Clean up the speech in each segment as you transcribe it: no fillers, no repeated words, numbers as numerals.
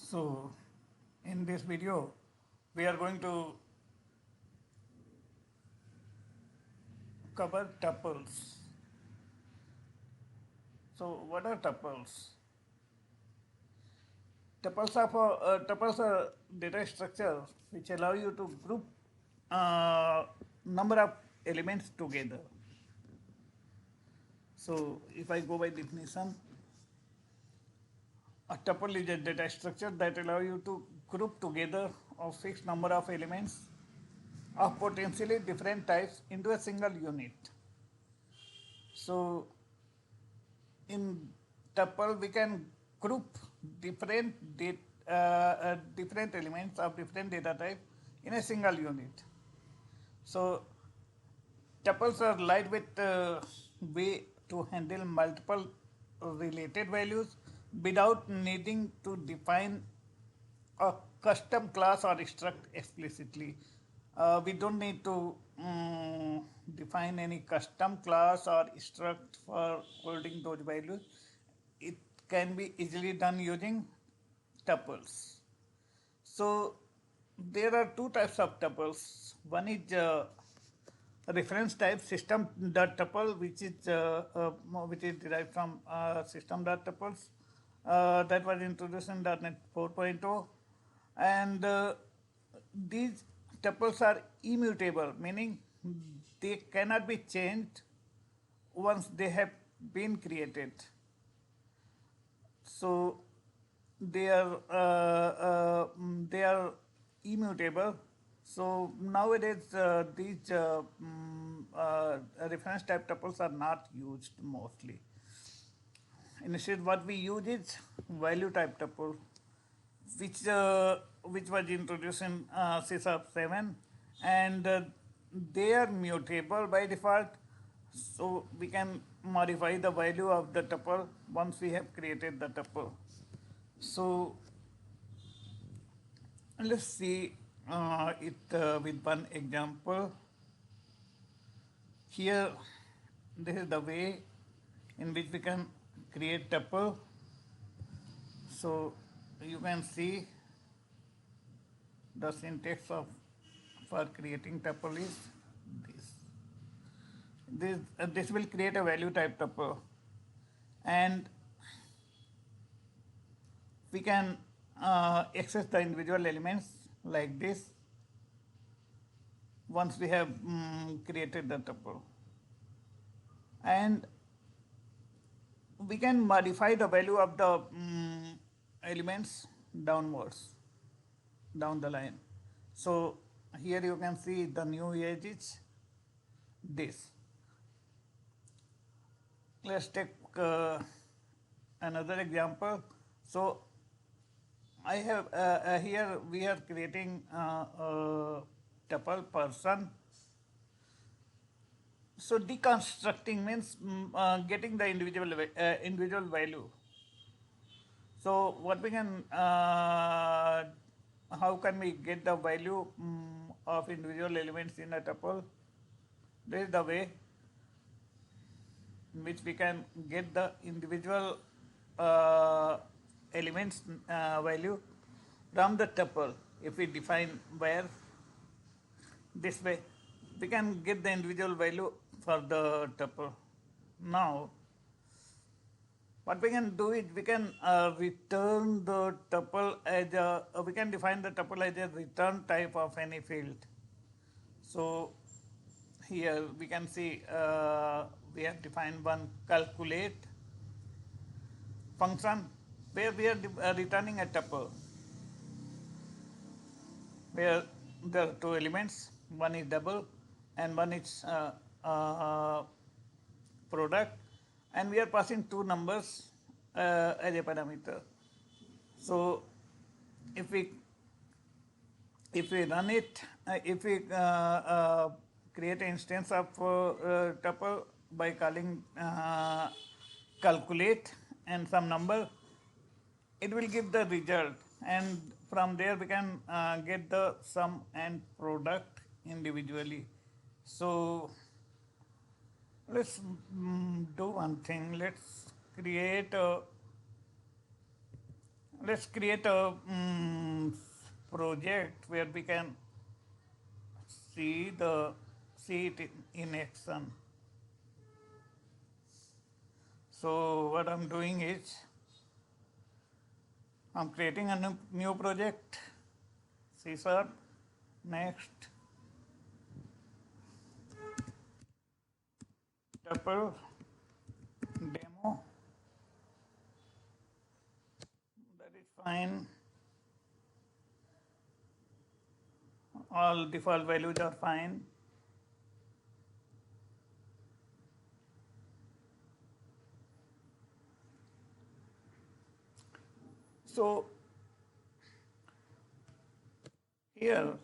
So, in this video, we are going to cover tuples. So, what are tuples? Tuples are data structure which allow you to group number of elements together. So, if I go by definition, a tuple is a data structure that allow you to group together a fixed number of elements of potentially different types into a single unit. So, in tuple we can group different elements of different data type in a single unit. So tuples are lightweight way to handle multiple related values without needing to define a custom class or struct explicitly. We don't need to define any custom class or struct for holding those values. It can be easily done using tuples. So there are two types of tuples. One is reference type System.Tuple, which is derived from System.Tuples that was introduced in .NET 4.0, and these tuples are immutable, meaning they cannot be changed once they have been created. So they are immutable. So nowadays these reference type tuples are not used mostly. Instead, what we use is value type tuple, which was introduced in System 7, and they are mutable by default. So we can modify the value of the tuple once we have created the tuple. So let's see it with one example. Here, this is the way in which we can create tuple. So you can see the syntax of for creating tuple is this. This will create a value type tuple, and we can access the individual elements like this once we have created the tuple, and we can modify the value of the elements downwards down the line. So here you can see the new edge is this. Let's take another example. So I have here we are creating a tuple person. So deconstructing means getting the individual value. So what we can how can we get the value of individual elements in a tuple? This is the way in which we can get the individual elements value from the tuple. If we define where this way, we can get the individual value for the tuple. Now, what we can do is we can return the tuple as we can define the tuple as a return type of any field. So here we can see we have defined one calculate function where we are returning a tuple where there are two elements, one is double and one is product, and we are passing two numbers as a parameter. So if we run it, if we create an instance of tuple by calling calculate and some number, it will give the result, and from there we can get the sum and product individually. So let's do one thing. Let's Let's create a project where we can see it in action. So what I'm doing is I'm creating a new project, C#, next, tuple, demo, that is fine. All default values are fine. So here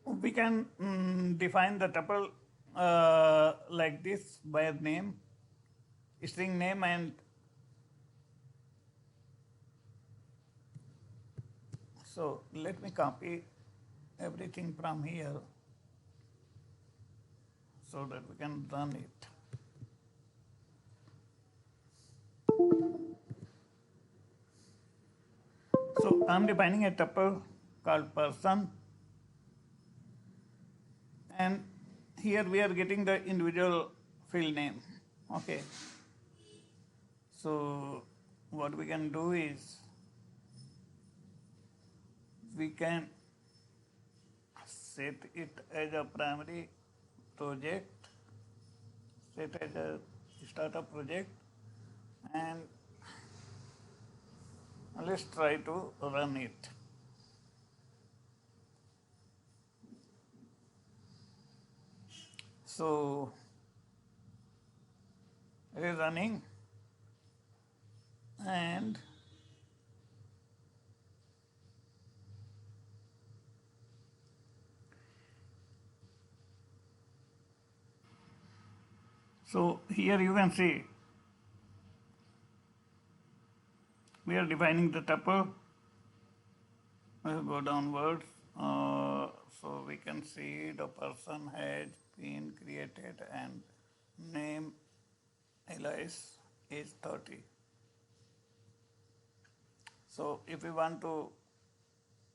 we can define the tuple like this by a name, string name, and so let me copy everything from here so that we can run it. So I'm defining a tuple called person, and here we are getting the individual field name. Okay. So what we can do is we can set it as a primary project, set as a startup project, and let's try to run it. So it is running, and so here you can see we are defining the tuple. We'll go downwards. So we can see the person has been created and name alias is 30. So if we want to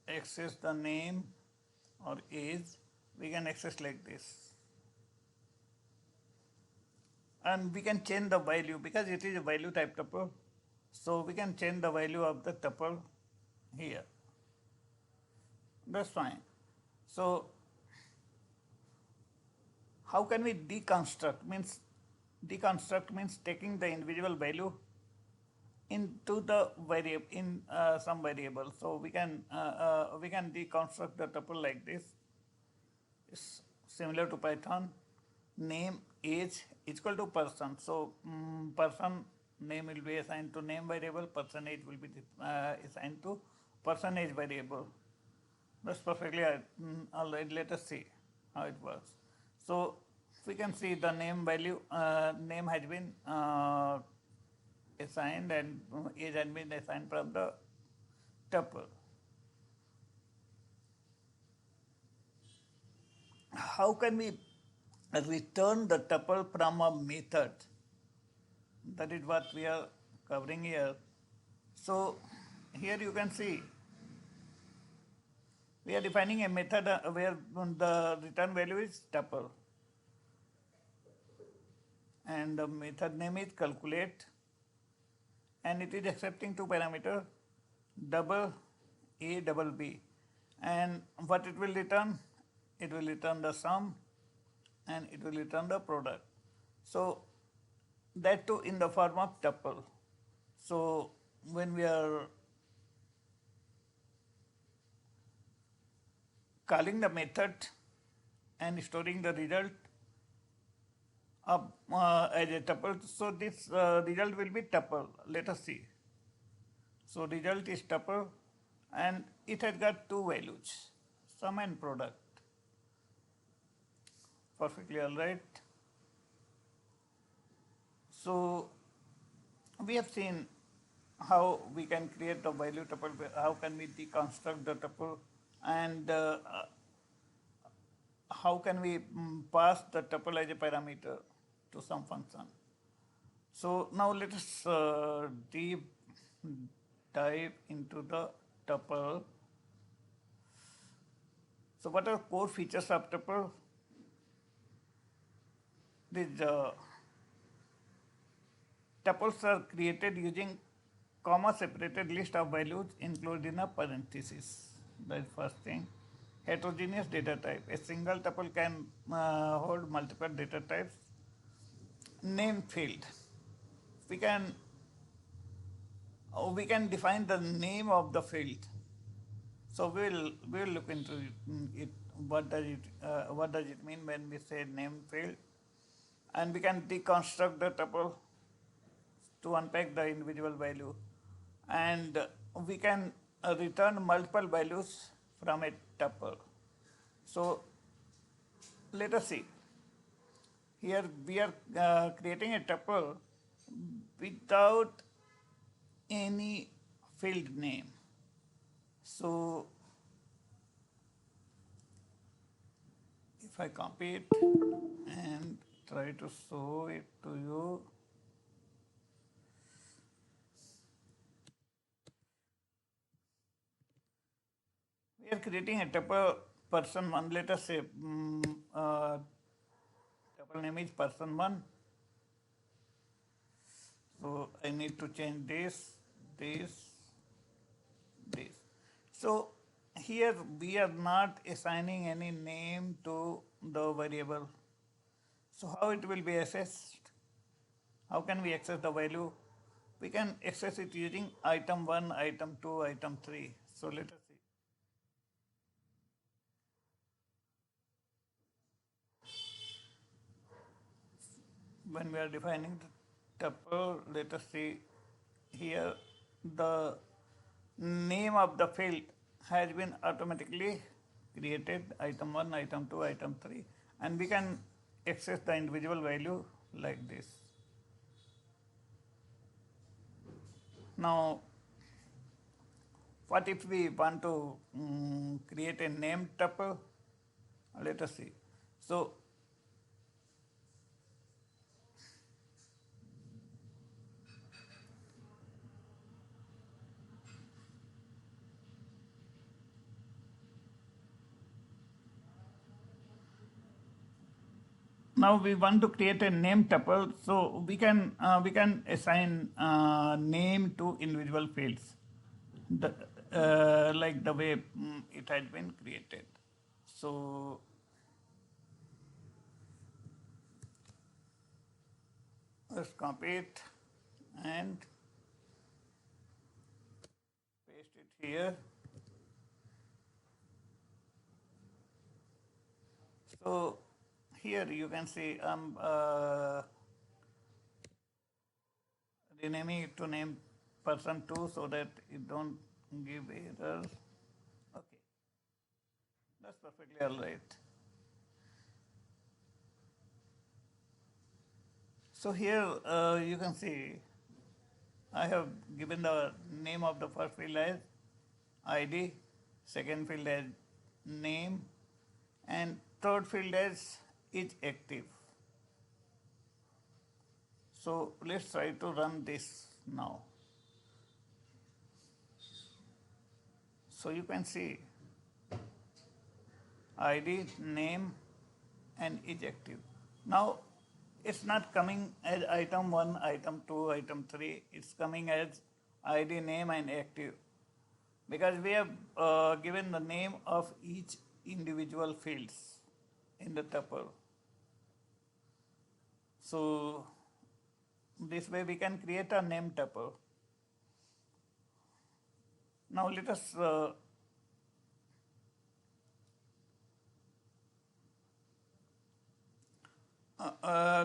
access the name or age, we can access like this. And we can change the value because it is a value type tuple. So we can change the value of the tuple here. That's fine. So how can we deconstruct? Deconstruct means taking the individual value into the variable in some variable. So we can deconstruct the tuple like this. It's similar to Python. Name age is equal to person. So person name will be assigned to name variable. Person age will be assigned to person age variable. That's perfectly all right. Let us see how it works. So we can see the name value name has been assigned and age has been assigned from the tuple. How can we return the tuple from a method? That is what we are covering here. So here you can see we are defining a method where the return value is tuple, and the method name is calculate, and it is accepting two parameters, double A double B, and what it will return? It will return the sum and it will return the product. So that too in the form of tuple. So when we are calling the method and storing the result as a tuple, so this result will be tuple. Let us see. So result is tuple and it has got two values, sum and product. Perfectly all right. So we have seen how we can create the value tuple, how can we deconstruct the tuple, and how can we pass the tuple as a parameter to some function. So now let us deep dive into the tuple. So what are core features of tuple? These tuples are created using comma separated list of values included in a parenthesis. That is first thing. Heterogeneous data type. A single tuple can hold multiple data types. Name field. We can we can define the name of the field. So we'll look into it. What does it mean when we say name field? And we can deconstruct the tuple to unpack the individual value, and we can return multiple values from a tuple. So let us see. Here we are creating a tuple without any field name. So if I copy it and try to show it to you, we are creating a tuple person one. Let us say tuple name is person one. So I need to change this, this, this. So here we are not assigning any name to the variable. So how it will be assessed? How can we access the value? We can access it using item 1, item 2, item 3. So let us see. When we are defining the tuple, let us see here the name of the field has been automatically created, item 1, item 2, item 3, and we can access the individual value like this. Now, what if we want to create a name tuple? Let us see. So now we want to create a name tuple, so we can assign name to individual fields, like the way it has been created. So let's copy it and paste it here. So here you can see I'm renaming it to name person 2 so that it don't give errors. Okay, that's perfectly all right. So here you can see I have given the name of the first field as ID, second field as name, and third field as is active. So let's try to run this now. So you can see ID, name, and is active. Now it's not coming as item 1, item 2, item 3. It's coming as ID, name, and active because we have given the name of each individual fields in the tuple. So this way we can create a name tuple. Now let us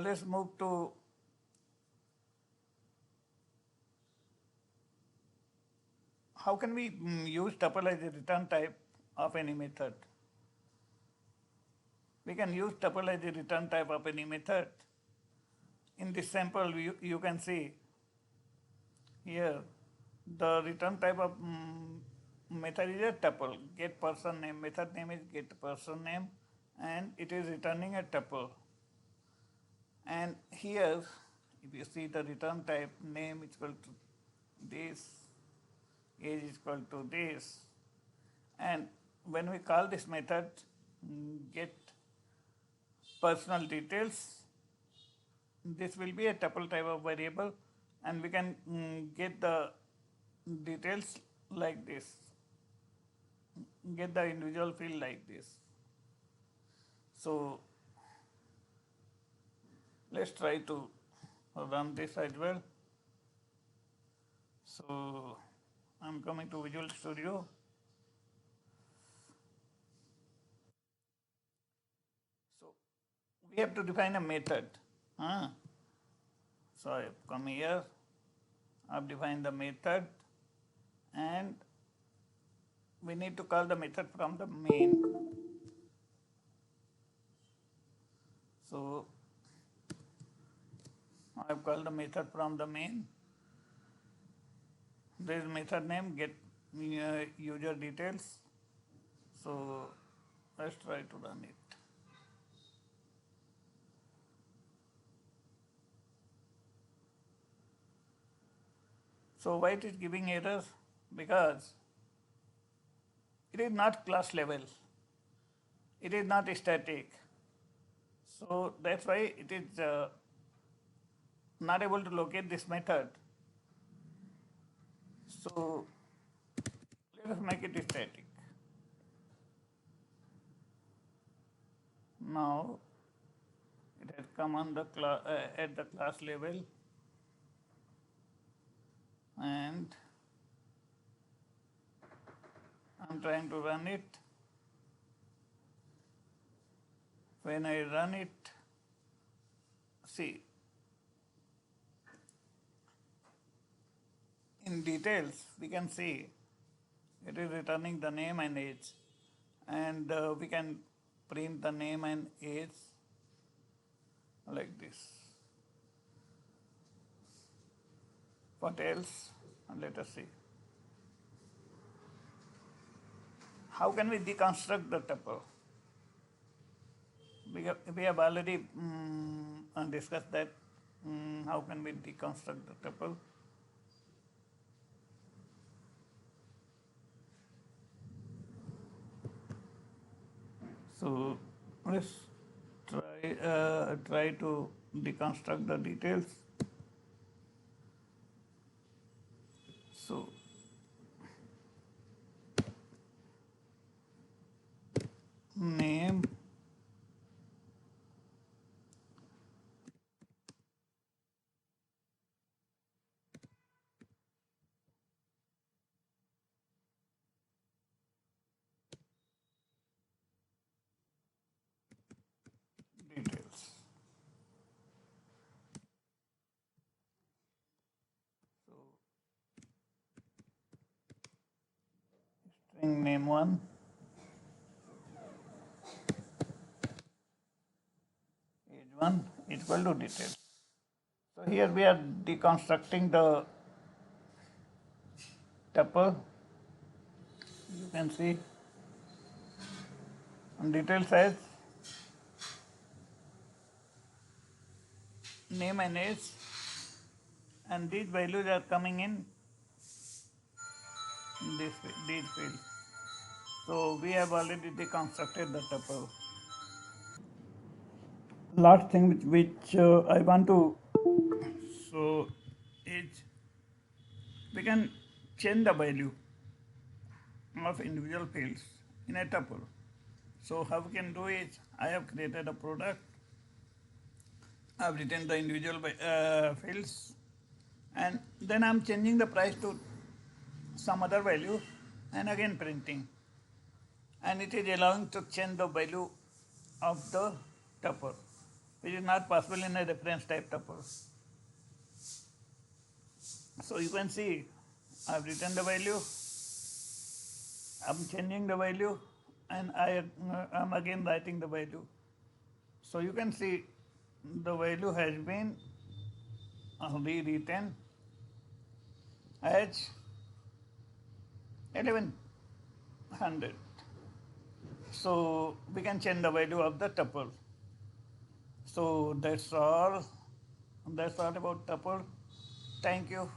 let's move to how can we use tuple as a return type of any method. We can use tuple as a return type of any method. In this sample, you can see here the return type of method is a tuple. Get person name. Method name is get person name, and it is returning a tuple. And here if you see the return type, name is equal to this, age is equal to this, and when we call this method get personal details, this will be a tuple type of variable, and we can get the details like this, get the individual field like this. So let's try to run this as well. So I'm coming to Visual Studio. So we have to define a method. So I come here, I've defined the method, and we need to call the method from the main. So I've called the method from the main. There is method name get user details. So let's try to run it. So why it is giving errors? Because it is not class level. It is not static. So that's why it is not able to locate this method. So let us make it static. Now it has come on the at the class level, and I'm trying to run it. When I run it, see, in details we can see it is returning the name and age, and we can print the name and age like this. What else? Let us see. How can we deconstruct the tuple? We have already discussed that. How can we deconstruct the tuple? So let's try to deconstruct the details. So name, details. So string name 1, age 1 equal to details. So here we are deconstructing the tuple. You can see details as name and age, and these values are coming in these fields. So we have already deconstructed the tuple. Last thing which I want to show is we can change the value of individual fields in a tuple. So how we can do it? I have created a product. I have written the individual fields, and then I'm changing the price to some other value, and again printing, and it is allowing to change the value of the tuple, which is not possible in a reference type tuple. So you can see I've written the value, I'm changing the value, and I'm again writing the value. So you can see the value has been rewritten as 1100. So we can change the value of the tuple. So that's all. That's all about tuple. Thank you.